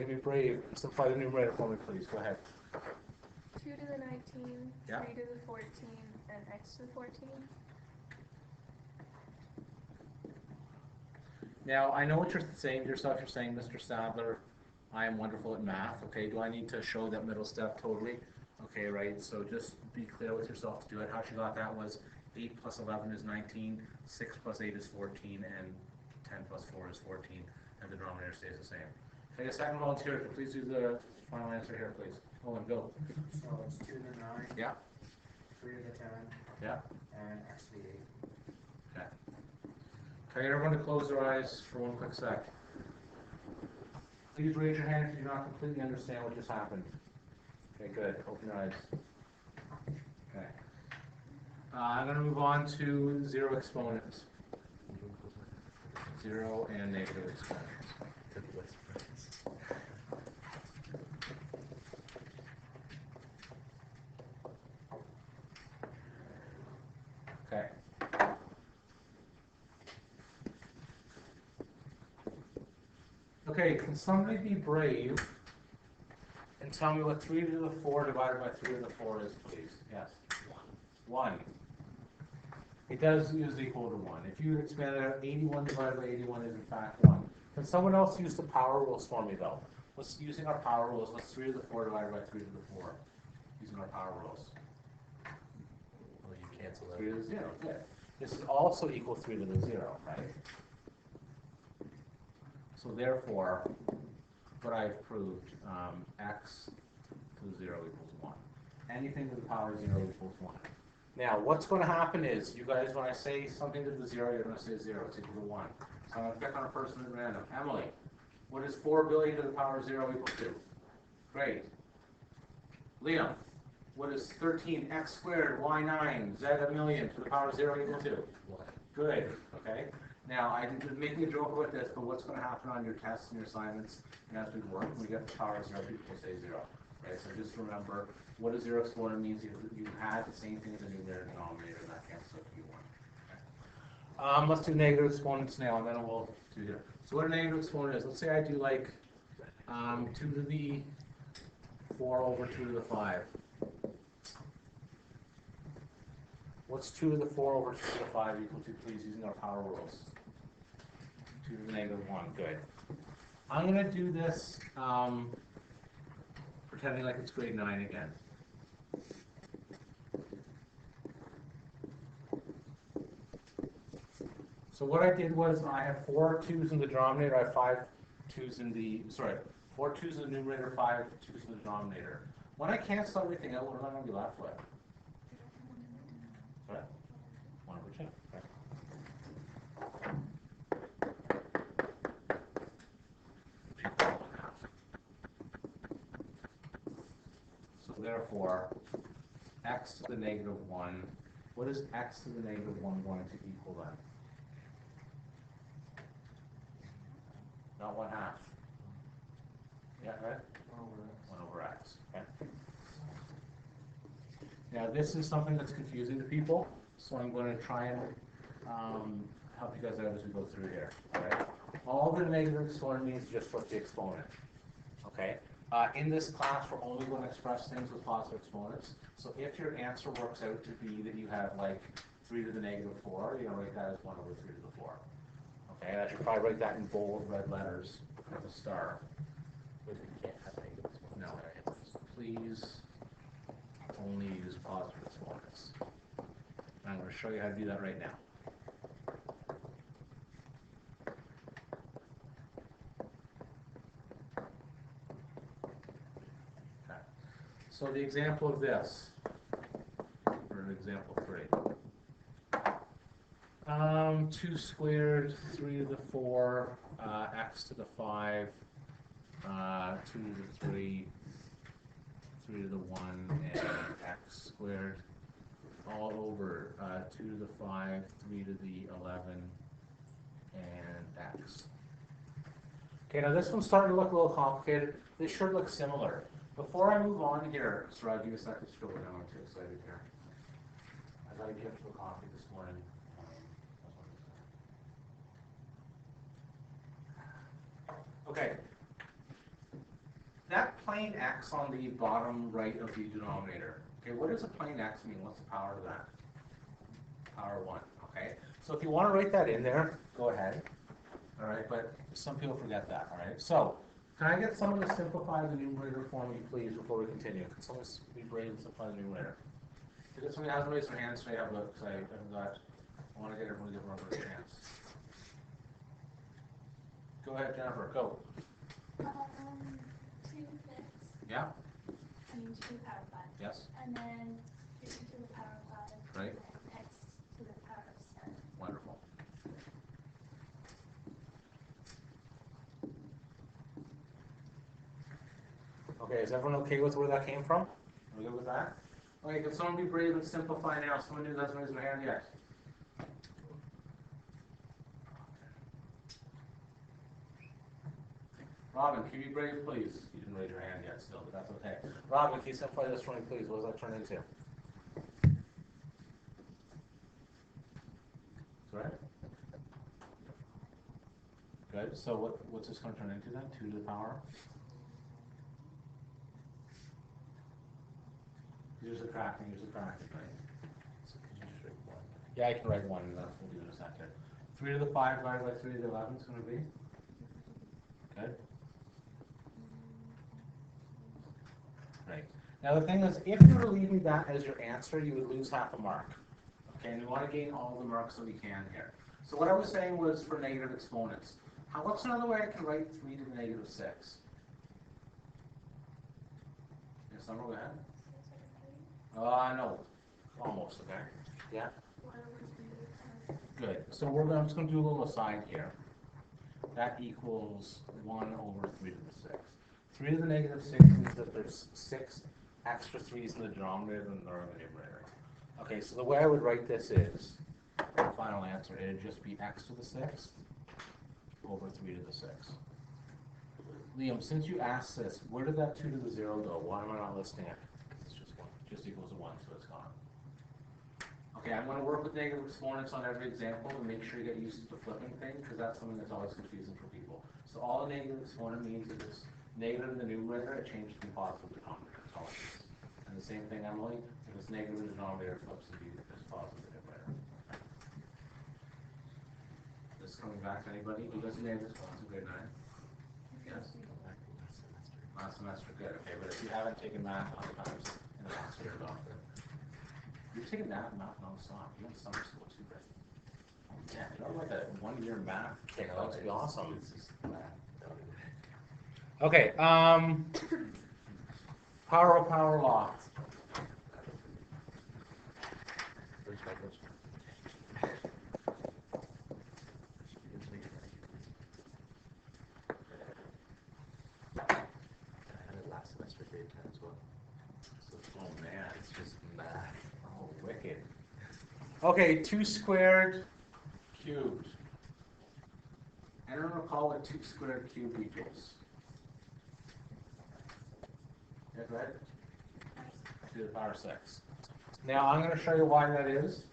Be brave. Simplify the numerator for me, please. Go ahead. 2 to the 19, Yeah. 3 to the 14, and x to the 14. Now, I know what you're saying to yourself. You're saying, Mr. Sadler, I am wonderful at math. Okay, do I need to show that middle step totally? Okay, right. So just be clear with yourself to do it. How she got that was 8 plus 11 is 19, 6 plus 8 is 14, and 10 plus 4 is 14, and the denominator stays the same. Okay, a second volunteer, could please do the final answer here, please. Oh, and Bill. So it's 2 to the 9. Yeah. 3 to the 10. Yeah. And x to the 8. Okay. Okay, everyone to close their eyes for one quick sec. Please raise your hand if you do not completely understand what just happened. Okay, good. Open your eyes. Okay. I'm going to move on to zero exponents. Zero and negative exponents. Okay. Okay, can somebody be brave and tell me what 3 to the 4 divided by 3 to the 4 is, please? Yes. 1. It does use equal to 1. If you expand it out, 81 divided by 81 is in fact 1. Can someone else use the power rules for me, though? Let's using our power rules. Let's 3 to the 4 divided by 3 to the 4. Using our power rules. Well, you cancel that. 3 to the 0. Good. This is also equal 3 to the 0, right? So therefore, what I've proved, x to the 0 equals 1. Anything to the power of 0 equals 1. Now, what's going to happen is, you guys, when I say something to the 0, you're going to say 0. It's equal to 1. So I'm going to pick on a person at random. Emily, what is 4 billion to the power of 0 equal to? Great. Liam, what is 13x squared, y9, z a million to the power of 0 equal to? 1. Good. Okay. Now, I'm making a joke about this, but what's going to happen on your tests and your assignments and as we work, when we get the power of 0, people will say 0. Okay, so just remember, what a 0 exponent means is that you had the same thing as a numerator and denominator, and that cancels out to be 1. Okay. Let's do negative exponents now, and then we'll do here. So what a negative exponent is, let's say I do like 2 to the 4 over 2 to the 5. What's 2 to the 4 over 2 to the 5 equal to, please, using our power rules? 2 to the negative 1, good. I'm going to do this pretending like it's grade 9 again. So what I did was I have 4 2's in the denominator, I have 5 2's in the, 4 2's in the numerator, 5 2's in the denominator. When I cancel everything out, what am I going to be left with? What? 1 over 2. Okay. So therefore, x to the negative 1, what is x to the negative 1 going to equal then? Not 1/2. Yeah, right? 1 over x. Okay. Now this is something that's confusing to people, so I'm going to try and help you guys out as we go through here. All right. All the negative exponent means is just flip the exponent. Okay. In this class, we're only going to express things with positive exponents. So if your answer works out to be that you have like 3 to the negative 4, you're going to write that as 1 over 3 to the 4. Okay, and I should probably write that in bold red letters with a star. But you can't have negative exponents. No, please only use positive exponents. And I'm going to show you how to do that right now. Okay. So the example of this, or an example 3. 2 squared, 3 to the 4, x to the 5, 2 to the 3, 3 to the 1, and x squared, all over 2 to the 5, 3 to the 11, and x. Okay, now this one's starting to look a little complicated. This should look similar. Before I move on here, so I'll give you a second to scroll down. I'm too excited here. I got a gift of coffee this morning. Okay. that plain x on the bottom right of the denominator, okay, what does a plain x mean? What's the power of that? Power 1, okay? So if you want to write that in there, go ahead. All right, but some people forget that, all right? So, can I get someone to simplify the numerator for me, please, before we continue? Can someone be brave and simplify the numerator? If somebody hasn't raised their hand, straight up, look, because I want to get everyone to give Robert a chance. Go ahead, Jennifer, go. 2 fifths. Yeah? I mean, 2 to the power of 5. Yes? And then 50 to the power of 5. Right. And then x to the power of 7. Wonderful. Okay, is everyone okay with where that came from? Are we good with that? Okay, can someone be brave and simplify now? Someone who doesn't raise their hand yet. Robin, can you be brave, please? You didn't raise your hand yet still, but that's okay. Robin, can you simplify this for me, please? What does that turn into? Correct? Good. So what's this going to turn into then? 2 to the power? You're subtracting, right? So could you just write 1? Yeah, I can write 1, and that's what we'll do in a second. 3 to the 5 divided by 3 to the 11 is going to be? Good. Right. Now the thing is, if you were to leave me that as your answer, you would lose half a mark. Okay, and we want to gain all the marks that we can here. So what I was saying was for negative exponents. What's another way I can write 3 to the negative 6? Yes, Summer, go ahead. 6 over 3. No. Almost, okay. Yeah? 1 over 3. Good. So I'm just going to do a little aside here. That equals 1 over 3 to the 6. 3 to the negative 6 means that there's 6 extra 3's in the denominator than there are in the numerator. Okay, so the way I would write this is, the final answer, it would just be x to the 6th over 3 to the 6th. Liam, since you asked this, where did that 2 to the 0 go? Why am I not listing it? It's just 1. Just equals to 1, so it's gone. Okay, I'm going to work with negative exponents on every example and make sure you get used to the flipping thing, because that's something that's always confusing for people. So all a negative exponent means is it's negative in the numerator, it changes to positive denominator. That's all it is. And the same thing, Emily, if it's negative in the denominator, it flips to be this positive in the numerator. This is coming back to anybody? You guys name this one, grade 9? Yes. Last semester, good. Okay, but if you haven't taken math on times in the last year, don't. You've taken math non-stop. You went to summer school too, right? Yeah, you're like a 1-year math kick. That would be awesome. It's just math. Okay, power law. Where's my question? I had it last semester, grade 10 as well. So, Oh man, it's just math. oh wicked. Okay, 2 squared cubed. I don't recall what 2 squared cubed equals. Yeah, go ahead. 2 to the power 6. Now I'm going to show you why that is.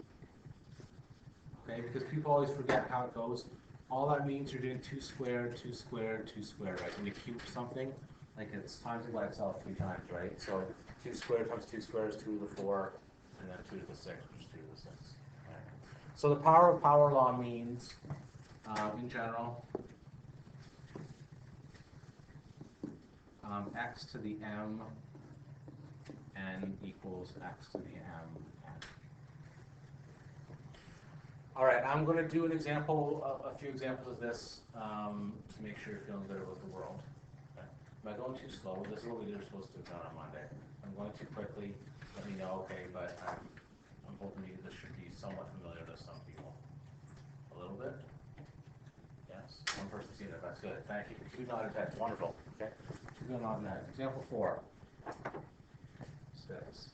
Okay, because people always forget how it goes. All that means you're doing 2 squared, 2 squared, 2 squared, right? When you cube something, like it's times it by itself 3 times, right? So 2 squared times 2 squared is 2 to the 4, and then 2 to the 6, which is 2 to the 6. Right? So the power of power law means, in general, x to the m n equals x to the m n. All right, I'm going to do an example, a few examples of this to make sure you're feeling good about the world. Okay. Am I going too slow? This is what we were supposed to have done on Monday. I'm going too quickly. Let me know, okay, but I'm hoping this should be somewhat familiar to some people. A little bit? Yes? One person seen it. That's good. Thank you. 2 nodded heads. Wonderful. Okay. 2 nodded heads. Example 4. 6.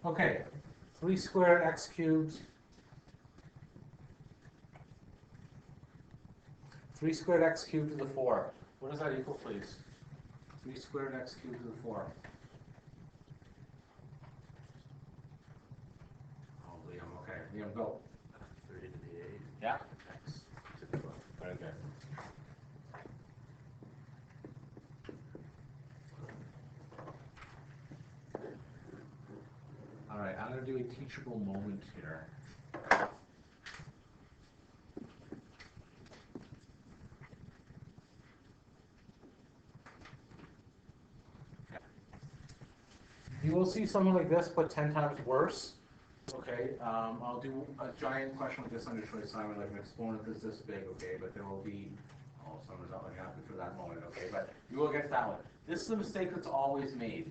Okay, 3 squared x cubed. 3 squared x cubed to the 4. What does that equal, please? 3 squared x cubed to the 4. Liam, go. 3 to the 8. Yeah. X to the 12. Very good. All right, I'm going to do a teachable moment here. You will see something like this, but 10 times worse. Okay, I'll do a giant question like this under choice assignment, like an exponent is this big, okay, but there will be, oh, someone's not looking happy for that moment, okay, but you will get that one. This is a mistake that's always made.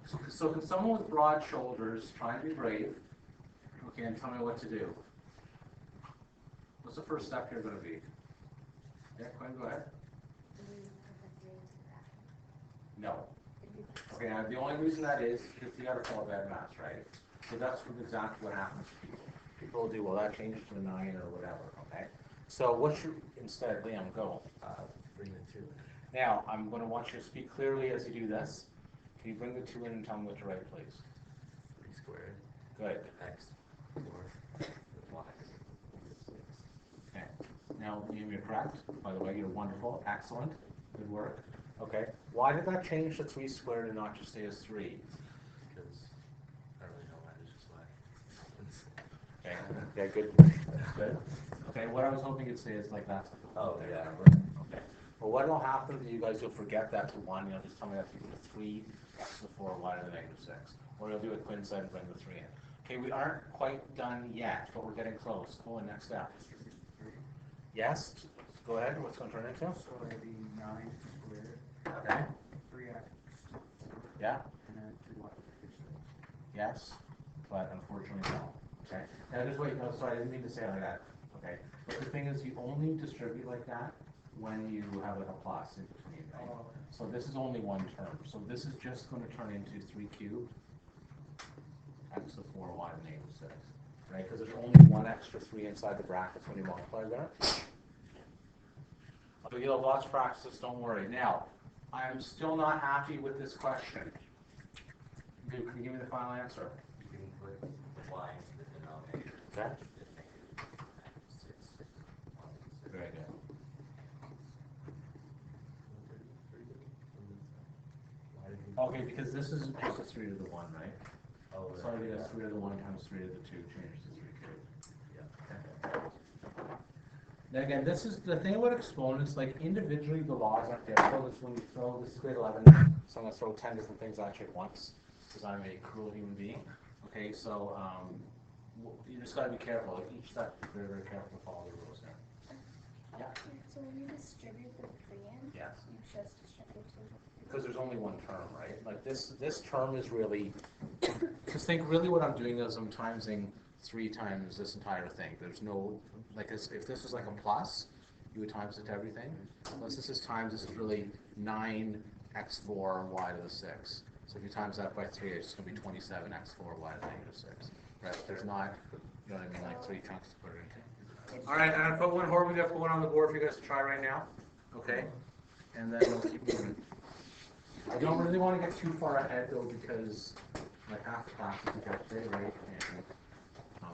So can someone with broad shoulders try and be brave, okay, and tell me what to do? What's the first step here going to be? Yeah, Quinn, go ahead. No. Okay, now the only reason that is because you got to follow bad math, right? So that's exactly what happens to people. People will do, well, that changes to a 9 or whatever, okay? So what should, instead, Liam, go. Bring the 2 in. Now, I'm going to want you to speak clearly as you do this. Can you bring the 2 in and tell me what to write, please? 3 squared. Good. X 4. Y. 6. Okay. Now, Liam, you're correct. By the way, you're wonderful. Excellent. Good work. Okay. Why did that change to 3 squared and not just stay as 3? Because I don't really know why, it's just why. Okay. Yeah, good. Good. Okay, what I was hoping you'd say is like that's Oh, there, yeah. remember? Okay. Well, what will happen is you guys will forget that to 1, you'll just tell me that's equal to 3, x to the 4, y to the negative 6. Or you'll do what Quinn said and bring the 3 in. Okay, we aren't quite done yet, but we're getting close. Oh, and next step. Yes? Go ahead, what's going to turn into? So it'd be 9 squared, Okay. 3x, Yeah? and then 2y. Yes? But unfortunately, no. Okay? Now just wait, no, sorry, I didn't mean to say it like that. Okay? But the thing is, you only distribute like that when you have like a plus in between, right? Oh, So this is only one term. So this is just going to turn into 3 cubed x to the 4, y to the negative 6. Right? Because there's only one extra 3 inside the brackets when you multiply that. So you'll have lots of practices, don't worry. Now, I am still not happy with this question. Can you give me the final answer? You can put the y into the denominator. Okay. The negative 6. Very good. Okay, because this is just a 3 to the 1, right? Oh, So I think 3 to the 1 times 3 to the 2 changes to 3 cubed. Yeah. Now again, this is the thing about exponents, like individually the laws aren't difficult. It's when you throw this grade 11, so I'm going to throw 10 different things at you at once, because I'm a cruel human being. Okay, so you just got to be careful. Like each step, very, very careful to follow the rules here. Yeah? So when you distribute the 3 in, Yes. you just distribute 2. Because there's only one term, right? Like this term is really, because think really what I'm doing is I'm timesing 3 times this entire thing. There's no, like if this was like a plus, you would times it to everything. Unless this is times, this is really 9x4 y to the 6. So if you times that by 3, it's going to be 27x4 y to the negative 6. Right? There's not, you know what I mean, like 3 chunks to put it into. All right, I'm going to put one more. We got to put one on the board for you guys to try right now. Okay? And then we'll keep moving. I don't really want to get too far ahead though, because like half the class is got today, right? And,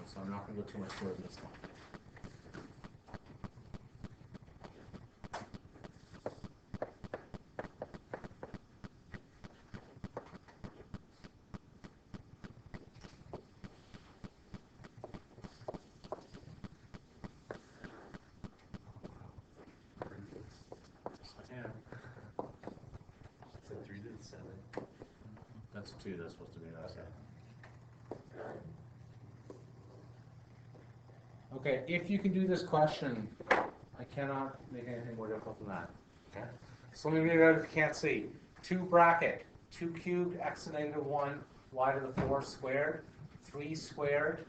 so I'm not going to go too much further than this one. So 3 to the 7. That's 2, that's supposed to be that. Okay, if you can do this question, I cannot make anything more difficult than that. Okay? So let me read it out if you can't see. 2 bracket, 2 cubed x to the negative 1, y to the 4 squared, 3 squared,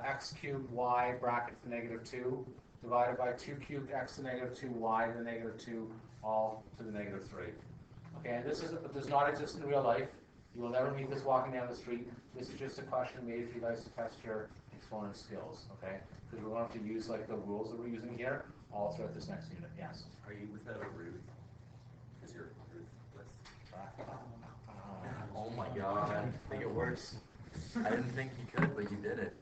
x cubed y bracket to the negative 2, divided by 2 cubed x to the negative 2, y to the negative 2, all to the negative 3. Okay, and this does not exist in real life. You will never meet this walking down the street. This is just a question made for you guys to test your exponent skills, okay? Because we're going to have to use like the rules that we're using here all throughout this next unit. Yes? Are you without a root? Is your root with? Oh my god, they get worse. I didn't think you could, but you did it.